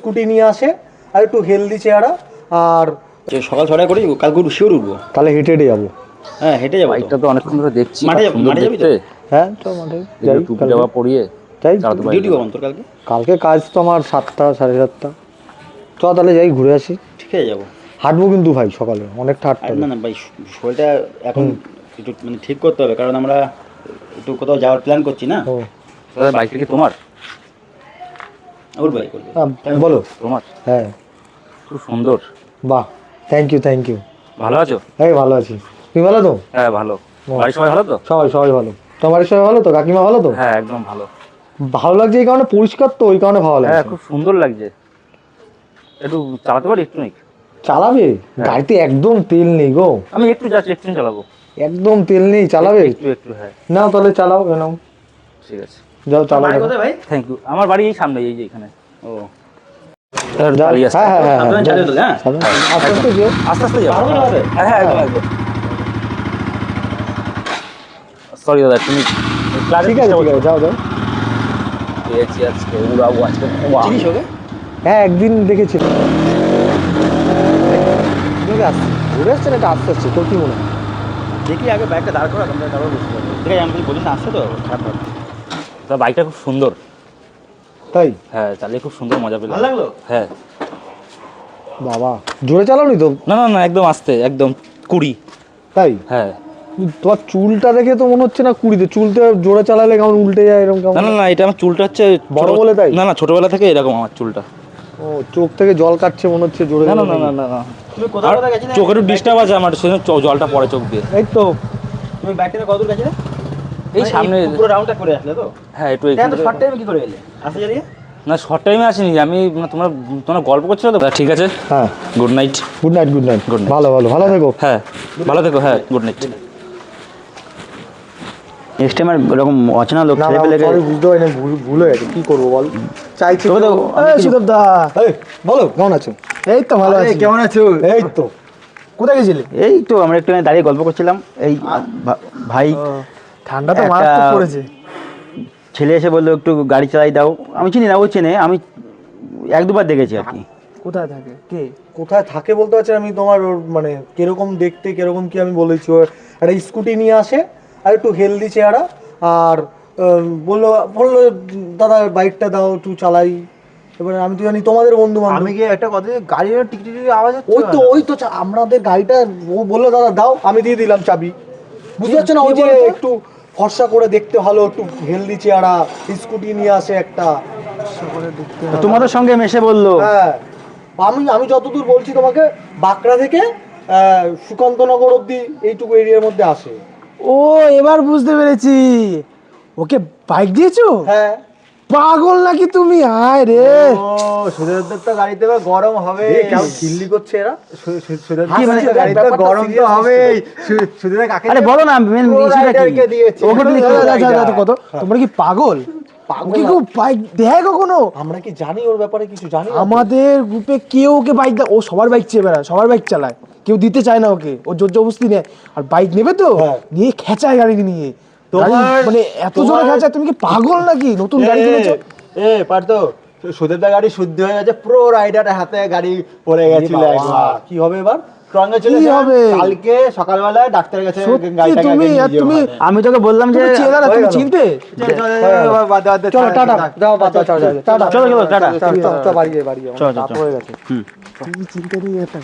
Scooty নিয়ে আসে আর একটু হেলদি চেহারা। আর সকাল 6টায় করি, কালকে শিওর উঠবো। তাহলে হেঁটে হেঁটে যাবো। হ্যাঁ হেঁটে যাবো। বাইকটা তো অনেকক্ষণ ধরে দেখছি, মাঠে সুন্দর যাবি তো? দেখতে। হ্যাঁ তো মাঠে যাই, টুপি জামা পরিয়ে যাই। ডিউটি কখন তোর কালকে? কালকে কাজ তো আমার 7টা 7:30। চ তাহলে যাই, ঘুরে আসি। ঠিক আছে যাবো। হাঁটবো কিন্তু ভাই, সকালে অনেকটা হাঁটতে হবে। না না ভাই, শরীরটা এখন একটু মানে ঠিক করতে হবে, কারণ আমরা একটু কোথাও যাওয়ার প্ল্যান করছি না। ও বাইকটা কি তোমার? ওর ভাই করবে। বলো। তোমার? হ্যাঁ। খুব সুন্দর। বাহ, থ্যাংক ইউ থ্যাংক ইউ। ভালো আছো? হ্যাঁ ভালো আছি, তুমি ভালো তো? হ্যাঁ ভালো। বাড়ির সবাই ভালো তো? সবাই সবাই ভালো। তোমার বাড়ির সবাই ভালো তো? কাকিমা ভালো তো? হ্যাঁ একদম ভালো। ভালো লাগছে এই কারণে, পরিষ্কার তো ওই কারণে ভালো হ্যাঁ লাগছে। খুব সুন্দর লাগছে। একটু চালাতে পারি একটু? নাকি চালাবে? গাড়িতে একদম তেল নেই গো। আমি একটু যাচ্ছি, একটু চালাবো। একদম তেল নেই, চালাবে? একটু একটু হ্যাঁ। নাও তাহলে চালাও, নাও ঠিক আছে, যাও চালাও। ভাই থ্যাংক ইউ। আমার বাড়ি এই সামনে, এই যে এখানে। ও যাও। হ্যাঁ হ্যাঁ হ্যাঁ সাবধানে চালিয়ে তোলে। হ্যাঁ আস্তে আস্তে যেও। আস্তে আস্তে যাবো। পারবো না হবে? হ্যাঁ হ্যাঁ একদম একদম। সরি দাদা, তুমি ঠিক আছে ঠিক আছে, যাও যাও। পেয়েছি আজকে, উড়াবো আজকে। চিনিস ওকে? হ্যাঁ একদিন দেখেছিলাম। আসছে ঘুরে আসছে না, এটা আস্তে আসছে, তোর কি মনে হয়? দেখি আগে বাইকটা দাঁড় করা, তোমরা তারপর বুঝতে পারবে। ঠিক আছে, আমি বলি না, আসছে তো খারাপ হবে। তা বাইকটা খুব সুন্দর। তাই? হ্যাঁ চালিয়ে খুব সুন্দর মজা পেলাম। ভালো লাগলো? হ্যাঁ। বাবা জোরে চালাওনি তো? না না না, একদম আস্তে, একদম 20। তাই? হ্যাঁ। তোমার চুলটা দেখে তো মনে হচ্ছে না 20-তে। চুলটা জোরে চালালে কেমন উল্টে যায় এরকম কেমন? না না না, এটা আমার চুলটা হচ্ছে বড় বলে তাই? না না, ছোটবেলা থেকে এরকম আমার চুলটা। ও চোখ থেকে জল কাটছে মনে হচ্ছে জোরে। না না না না না না, তুমি কোথাও কোথাও গেছিলে? চোখের ডিস্টার্ব আছে আমার, সেজন্য জলটা পড়ে চোখ দিয়ে। এই তো। তুমি বাইকটা কত দূর গেছিলে? এই সামনে পুরো রাউন্ডটা করে আসলে তো? হ্যাঁ একটু হ্যাঁ, এখানে। তো শর্ট টাইমে কি করে এলে? আসতে জানিয়ে? না শর্ট টাইমে আসিনি আমি, তোমরা তোমরা গল্প করছো তো। ঠিক আছে, হ্যাঁ good night. Good night good night. Good night. ভালো ভালো ভালো থেকো। হ্যাঁ ভালো থেকো। হ্যাঁ গুড নাইট। নেক্সট টাইম আর এরকম অচেনা লোক না ছেলে না পেলে সরি, বুঝতে পারি না, ভুল হয়ে গেছে, কি করবো বল। চাইছি তবে তো অনেক কিছু- সুদেব দা। বলো কেমন আছো? এই তো ভালো আছি। কেমন আছো? এই তো। কোথায় গেছিলে? এই তো আমরা একটু দাঁড়িয়ে গল্প করছিলাম। এই ভাই ঠান্ডা তো একটা- মারাত্মক পড়েছে। ছেলে এসে বললো একটু গাড়ি চালাই দাও। আমি চিনি না, ও চেনে, আমি 1-2বার দেখেছি আর কি। কোথায় থাকে কে? কোথায় থাকে বলতে পারছি না, আমি তোমার ওর মানে কিরকম দেখতে কিরকম কি আমি বলেছি। ও একটা স্কুটি নিয়ে আসে আর একটু হেলদি চেহারা। আর বললো বললো দাদা বাইকটা দাও একটু চালাই। এবারে আমি তো জানি তোমাদের বন্ধু বান্ধব। আমি কি একটা কথা, গাড়ির টিকটিক আওয়াজ হচ্ছে? ওই তো আমাদের গাড়িটা ও বললো দাদা দাও, আমি দিয়ে দিলাম চাবি। বুঝতে পারছো না, ওই যে একটু ফর্সা করে দেখতে ভালো, একটু হেলদি চেহারা, স্কুটি নিয়ে আসে একটা। তোমাদের সঙ্গে মেশে বললো। হ্যাঁ আমি যতদূর বলছি তোমাকে, বাঁকড়া থেকে সুকান্তনগর অব্দি এইটুকু এরিয়ার মধ্যে আসে। ও এবার বুঝতে পেরেছি, ওকে বাইক দিয়েছো? হ্যাঁ। পাগল নাকি তুমি? আয় রে। ও সুদেবদের তো গাড়িতে গরম হবে, কেমন খিল্লি করছে এরা। কি মানে গাড়িতে গরম তো হবেই। সুদেবের কাকে আরে বলো না, মেন ইস্যুটা কি? দিয়েছে ওকে তুমি কত তোমরা কি পাগল? পাগল ওকে না। কেউ বাইক দেয় কখনো? আমরা কি জানি ওর ব্যাপারে কিছু জানি না তো? আমাদের গ্রুপে কেউ ওকে বাইক দেয়? ও সবার বাইক চেয়ে বেড়ায়, সবার বাইক চালায়, কেউ দিতে চায় না ওকে। ও জোর জবরদস্তি নেয়, আর বাইক নেবে তো হ্যাঁ। নিয়ে খেঁচায় গাড়ি নিয়ে। তোমার- মানে এত জোরে খেঁচায়, তুমি কি পাগল নাকি? নতুন গাড়ি কিনেছো? পারতো সুদেবদা গাড়ি শুদ্ধ হয়ে গেছে, প্রো রাইডার হাতে গাড়ি পড়ে গেছিল একবার। কি হবে এবার? কি হবে? কালকে সকালবেলায় ডাক্তারের কাছে সত্যি গাড়িটাকে তুমি নিয়ে আর যেও তুমি ওখানে। আমি তোকে বললাম যে তুমি চেনা না, হয়ে তুমি গেল। চিনতে? চলো টাটা দাও, টাটা টাটা চলো, চলো, টাটা। চলো বাড়ি যাই, বাড়ি যাই, চলো, রাত চলো। হয়ে গেছে। তুমি চিনতে নেই একটা